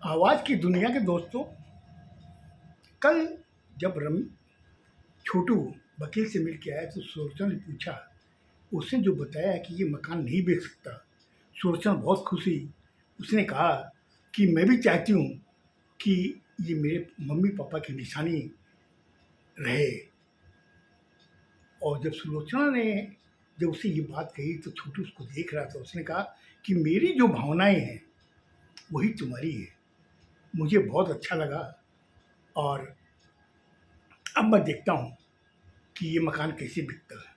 आवाज़ की दुनिया के दोस्तों, कल जब छोटू वकील से मिल के आया तो सुरचना ने पूछा। उसने जो बताया कि ये मकान नहीं बेच सकता, सुरचना बहुत खुश हुई। उसने कहा कि मैं भी चाहती हूँ कि ये मेरे मम्मी पापा की निशानी रहे। और जब सुलोचना ने जब उसे ये बात कही तो छोटू उसको देख रहा था। उसने कहा कि मेरी जो भावनाएं हैं वही तुम्हारी है। मुझे बहुत अच्छा लगा और अब मैं देखता हूँ कि ये मकान कैसे बिकता है।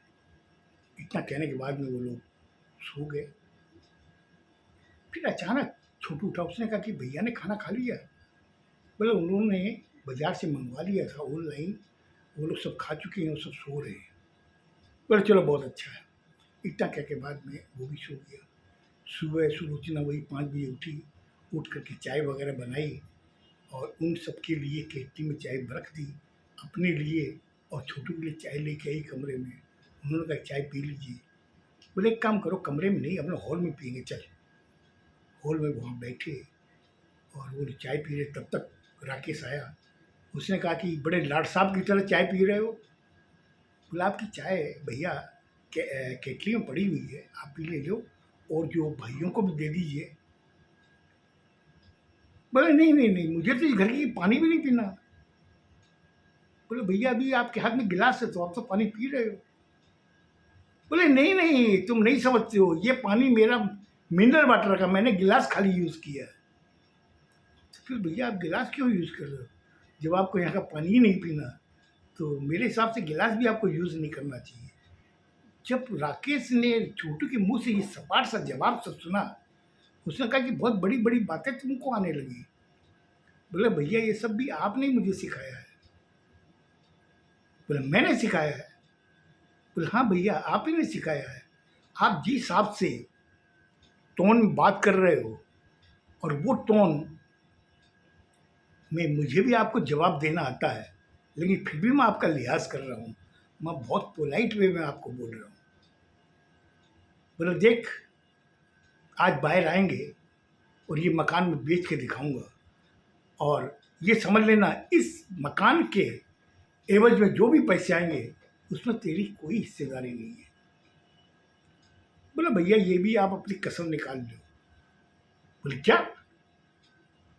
इतना कहने के बाद में वो लोग सो गए। फिर अचानक छोटू उठा। उसने कहा कि भैया ने खाना खा लिया। बोले उन्होंने बाजार से मंगवा लिया था ऑनलाइन, वो लोग सब खा चुके हैं, वो सब सो रहे हैं। बोले चलो बहुत अच्छा है। इतना कह के बाद में वो भी सो गया। सुबह सुलोचना वही 5 बजे उठी। उठ करके चाय वगैरह बनाई और उन सबके लिए केतली में चाय रख दी, अपने लिए और छोटू के लिए चाय लेके आई कमरे में। उन्होंने कहा चाय पी लीजिए। बोले एक काम करो, कमरे में नहीं अपने हॉल में पियेंगे। चल हॉल में वहाँ बैठे और वो चाय पी रहे। तब तक राकेश आया। उसने कहा कि बड़े लाड साहब की तरह चाय पी रहे हो। बोला आपकी चाय भैया केतली में पड़ी हुई है, आप पी ले लो और जो भाइयों को भी दे दीजिए। बोले नहीं नहीं नहीं, मुझे तो इस घर की पानी भी नहीं पीना। बोले भैया अभी आपके हाथ में गिलास है तो आप तो पानी पी रहे हो। बोले नहीं नहीं, तुम नहीं समझते हो, ये पानी मेरा मिनरल वाटर का, मैंने गिलास खाली यूज़ किया है। तो फिर भैया आप गिलास क्यों यूज़ कर रहे हो जब आपको यहाँ का पानी ही नहीं पीना? तो मेरे हिसाब से गिलास भी आपको यूज़ नहीं करना चाहिए। जब राकेश ने छोटू के मुंह से ये सपाट सा जवाब सब सुना, उसने कहा कि बहुत बड़ी बड़ी बातें तुमको आने लगी। बोले भैया ये सब भी आपने ही मुझे सिखाया है। बोले मैंने सिखाया है? बोले हाँ भैया आप ही ने सिखाया है। आप जिस हिसाब से टोन में बात कर रहे हो और वो टोन में मुझे भी आपको जवाब देना आता है, लेकिन फिर भी मैं आपका लिहाज कर रहा हूँ। मैं बहुत पोलाइट वे में आपको बोल रहा हूँ। बोले देख, आज बाहर आएंगे और ये मकान में बेच के दिखाऊंगा और ये समझ लेना इस मकान के एवज में जो भी पैसे आएंगे उसमें तेरी कोई हिस्सेदारी नहीं है। बोला भैया ये भी आप अपनी कसम निकाल लो। बोले क्या?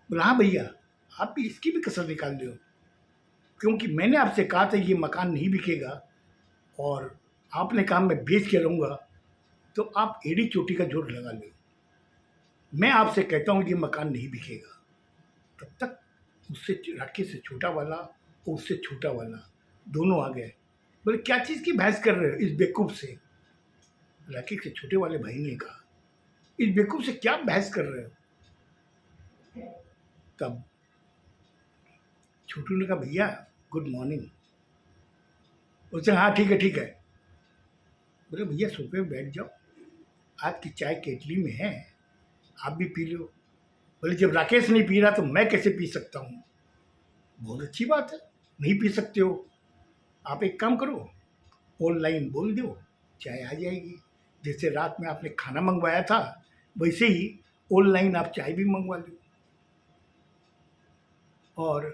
बोला हाँ भैया आप भी इसकी भी कसम निकाल दो, क्योंकि मैंने आपसे कहा था ये मकान नहीं बिकेगा और आपने कहा मैं बेच के रहूँगा, तो आप एड़ी चोटी का जोर लगा लो। मैं आपसे कहता हूँ ये मकान नहीं बिकेगा। तब तक उससे राकेश से छोटा वाला और उससे छोटा वाला दोनों आ गए। बोले क्या चीज़ की बहस कर रहे हो इस बेवकूफ़ से? राकेश के छोटे वाले भाई ने कहा इस बेवकूफ़ से क्या बहस कर रहे हो? तब छोटू ने कहा भैया गुड मॉर्निंग। उसने हाँ ठीक है ठीक है। बोले भैया सोफे पे बैठ जाओ, आपकी चाय केतली में है, आप भी पी लो। बोले जब राकेश नहीं पी रहा तो मैं कैसे पी सकता हूँ? बहुत अच्छी बात है, नहीं पी सकते हो, आप एक काम करो ऑनलाइन बोल दो, चाय आ जाएगी। जैसे रात में आपने खाना मंगवाया था वैसे ही ऑनलाइन आप चाय भी मंगवा लो। और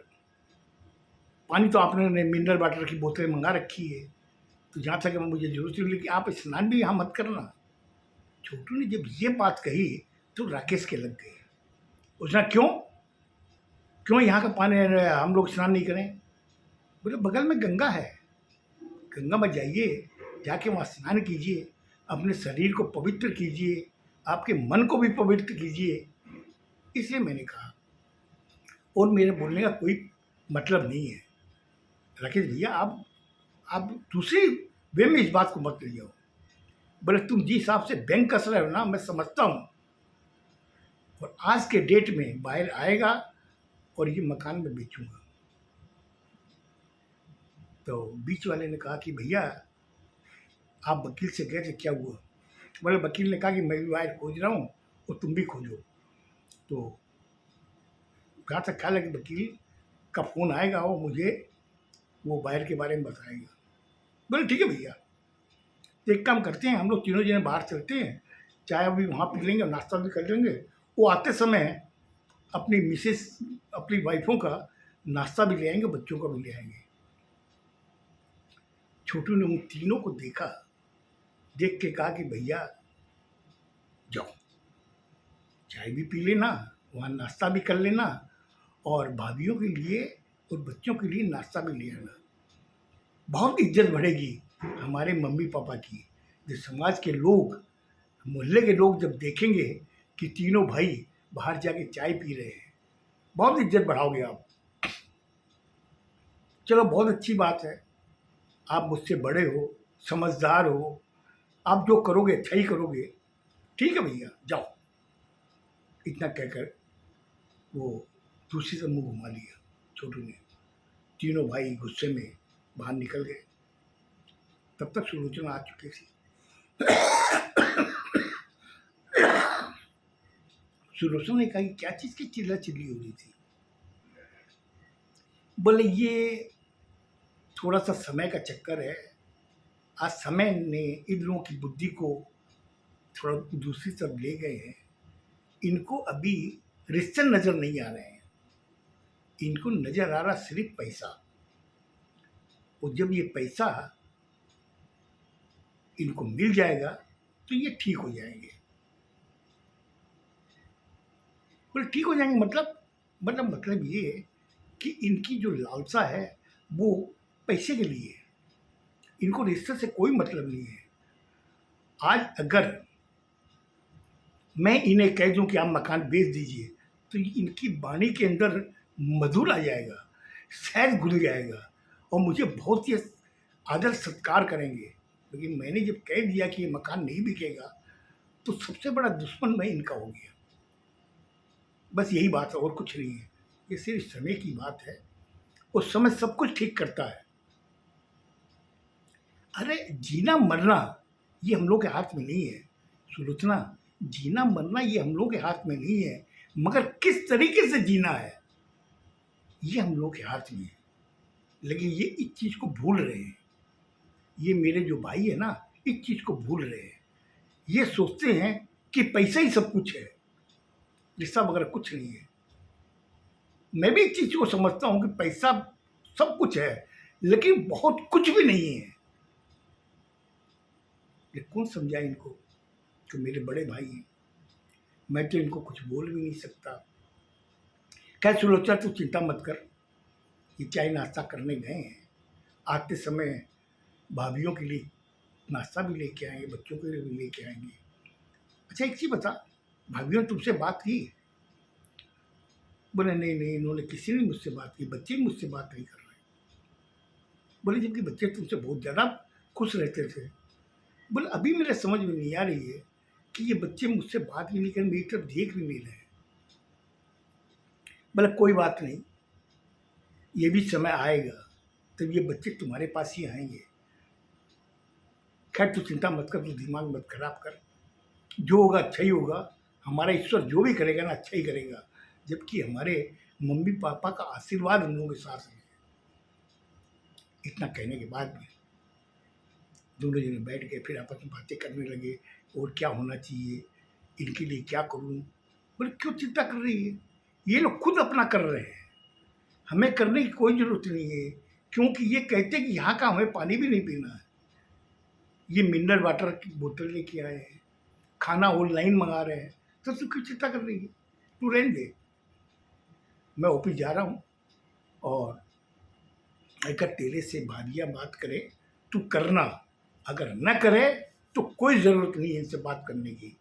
पानी तो आपने मिनरल वाटर की बोतलें मंगा रखी है, तो जहाँ तक मुझे जरूरत नहीं, लेकिन आप स्नान भी यहाँ मत करना। छोटू ने जब ये बात कही तो राकेश के लग गए। उसने क्यों क्यों यहाँ का पानी हम लोग स्नान नहीं करें? बोले बगल में गंगा है, गंगा में जाइए, जाके वहाँ स्नान कीजिए, अपने शरीर को पवित्र कीजिए, आपके मन को भी पवित्र कीजिए। इसलिए मैंने कहा, और मेरे बोलने का कोई मतलब नहीं है। राकेश भैया आप दूसरी वे में इस बात को मत ले जाओ। बोले तुम जिस हिसाब से बैंक कस रहे हो ना, मैं समझता हूँ, और आज के डेट में बाहर आएगा और ये मकान में बेचूंगा। तो बीच वाले ने कहा कि भैया आप वकील से गए थे, क्या हुआ? बोले वकील ने कहा कि मैं भी बाहर खोज रहा हूँ और तुम भी खोजो। तो कहा था ख्याल है कि वकील का फ़ोन आएगा और मुझे वो बाहर के बारे में बताएगा। बोले ठीक है भैया, तो एक काम करते हैं, हम लोग तीनों जने बाहर चलते हैं, चाय अभी वहाँ पी लेंगे और नाश्ता भी कर लेंगे। वो आते समय अपनी मिसेस अपनी वाइफों का नाश्ता भी ले आएंगे, बच्चों का भी ले आएंगे। छोटू ने उन तीनों को देखा, देख के कहा कि भैया जाओ, चाय भी पी लेना, वहाँ नाश्ता भी कर लेना, और भाभीियों के लिए और बच्चों के लिए नाश्ता भी ले आना। बहुत इज्जत बढ़ेगी हमारे मम्मी पापा की। जो समाज के लोग, मोहल्ले के लोग जब देखेंगे कि तीनों भाई बाहर जाके चाय पी रहे हैं, बहुत इज्जत बढ़ाओगे आप। चलो, बहुत अच्छी बात है, आप मुझसे बड़े हो, समझदार हो, आप जो करोगे अच्छा ही करोगे, ठीक है भैया जाओ। इतना कहकर वो दूसरी से मुंह घुमा लिया छोटू ने। तीनों भाई गुस्से में बाहर निकल गए। तब तक सुलोचना आ चुकी थी। सुलोचना ने कहा कि क्या चीज़ की चिल्ला चिल्ली हो रही थी। बोले ये थोड़ा सा समय का चक्कर है, आज समय ने इन लोगों की बुद्धि को थोड़ा दूसरी तरफ ले गए हैं। इनको अभी रिश्ते नज़र नहीं आ रहे हैं, इनको नज़र आ रहा सिर्फ पैसा। और जब ये पैसा इनको मिल जाएगा तो ये ठीक हो जाएंगे। बोले ठीक हो जाएंगे मतलब ये है कि इनकी जो लालसा है वो पैसे के लिए है, इनको रिश्ते से कोई मतलब नहीं है। आज अगर मैं इन्हें कह दूं कि आप मकान बेच दीजिए तो इनकी वाणी के अंदर मधुर आ जाएगा, शहद घुल जाएगा और मुझे बहुत ही आदर सत्कार करेंगे। लेकिन मैंने जब कह दिया कि ये मकान नहीं बिकेगा तो सबसे बड़ा दुश्मन मैं इनका हो गया। बस यही बात है और कुछ नहीं है, ये सिर्फ समय की बात है, उस समय सब कुछ ठीक करता है। अरे जीना मरना ये हम लोग के हाथ में नहीं है सुलोचना, जीना मरना ये हम लोग के हाथ में नहीं है, मगर किस तरीके से जीना है ये हम लोग के हाथ में है। लेकिन ये इस चीज़ को भूल रहे हैं, ये मेरे जो भाई है ना इस चीज़ को भूल रहे हैं। ये सोचते हैं कि पैसा ही सब कुछ है, रिश्ता वगैरह कुछ नहीं है। मैं भी इस चीज़ को समझता हूँ कि पैसा सब कुछ है, लेकिन बहुत कुछ भी नहीं है। ये कौन समझाए इनको कि मेरे बड़े भाई हैं, मैं तो इनको कुछ बोल भी नहीं सकता। क्या सुलोचना तू चिंता मत कर, ये चाय नाश्ता करने गए हैं, आते समय भाभीियों के लिए नाश्ता भी लेके आएंगे, बच्चों के लिए भी लेके आएंगे। अच्छा एक चीज़ बता, भाभीियों ने तुमसे बात की? बोले नहीं नहीं, इन्होंने किसी ने मुझसे बात की, बच्चे भी मुझसे बात नहीं कर रहे। बोले जबकि बच्चे तुमसे बहुत ज़्यादा खुश रहते थे। बोले अभी मेरे समझ में नहीं आ रही है कि ये बच्चे मुझसे बात भी नहीं कर, मेरी तरफ देख भी नहीं रहे। बोले कोई बात नहीं, ये भी समय आएगा तब ये बच्चे तुम्हारे पास ही आएंगे। खैर तू चिंता मत कर, तू दिमाग मत खराब कर, जो होगा अच्छा ही होगा। हमारा ईश्वर जो भी करेगा ना अच्छा ही करेगा, जबकि हमारे मम्मी पापा का आशीर्वाद हम लोगों के साथ है। इतना कहने के बाद में दोनों जने बैठ गए, फिर आपस में बातें करने लगे और क्या होना चाहिए, इनके लिए क्या करूं। बोले क्यों चिंता कर रही है, ये लोग खुद अपना कर रहे हैं, हमें करने की कोई ज़रूरत नहीं है। क्योंकि ये कहते हैं कि यहाँ का हमें पानी भी नहीं पीना है, ये मिनरल वाटर की बोतल लेके आए हैं, खाना ऑनलाइन मंगा रहे हैं, तो तू क्यों चिंता कर रही है, तू रहने दे। मैं ऑफिस जा रहा हूँ और अगर तेरे से भाभियाँ बात करे तू करना, अगर न करे तो कोई ज़रूरत नहीं है इनसे बात करने की,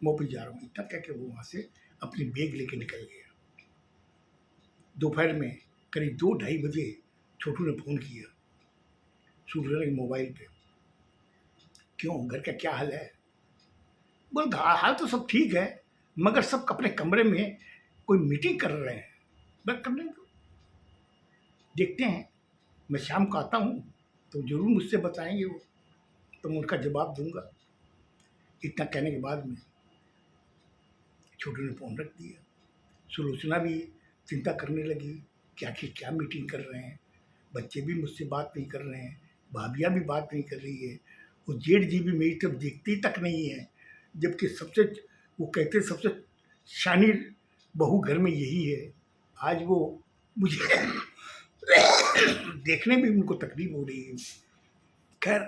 मैं ऑफिस जा रहा हूँ। इतना कह के वो वहाँ से अपनी बैग लेके निकल गया। दोपहर में करीब 2-2:30 बजे छोटू ने फ़ोन किया सुलोचना के मोबाइल पे। क्यों, घर का क्या हाल है? बोल हाल तो सब ठीक है, मगर सब अपने कमरे में कोई मीटिंग कर रहे हैं। बस करने दो, देखते हैं, मैं शाम को आता हूँ तो ज़रूर मुझसे बताएंगे वो, तो मैं उनका जवाब दूंगा। इतना कहने के बाद में छोटू ने फ़ोन रख दिया। सुलोचना भी चिंता करने लगी कि आखिर क्या मीटिंग कर रहे हैं, बच्चे भी मुझसे बात नहीं कर रहे हैं, भाभियाँ भी बात नहीं कर रही है, और जेठ जी भी मेरी तरफ देखती तक नहीं है, जबकि सबसे वो कहते सबसे शानी बहू घर में यही है। आज वो मुझे देखने में भी उनको तकलीफ हो रही है। खैर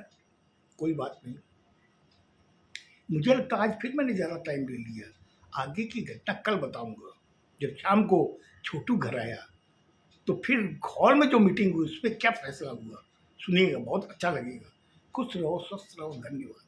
कोई बात नहीं, मुझे लगता है आज फिर मैंने ज़्यादा टाइम ले लिया। आगे की घटना कल बताऊंगा। जब शाम को छोटू घर आया तो फिर हॉल में जो मीटिंग हुई उसमें क्या फैसला हुआ सुनिएगा, बहुत अच्छा लगेगा। खुश रहो, स्वस्थ रहो, धन्यवाद।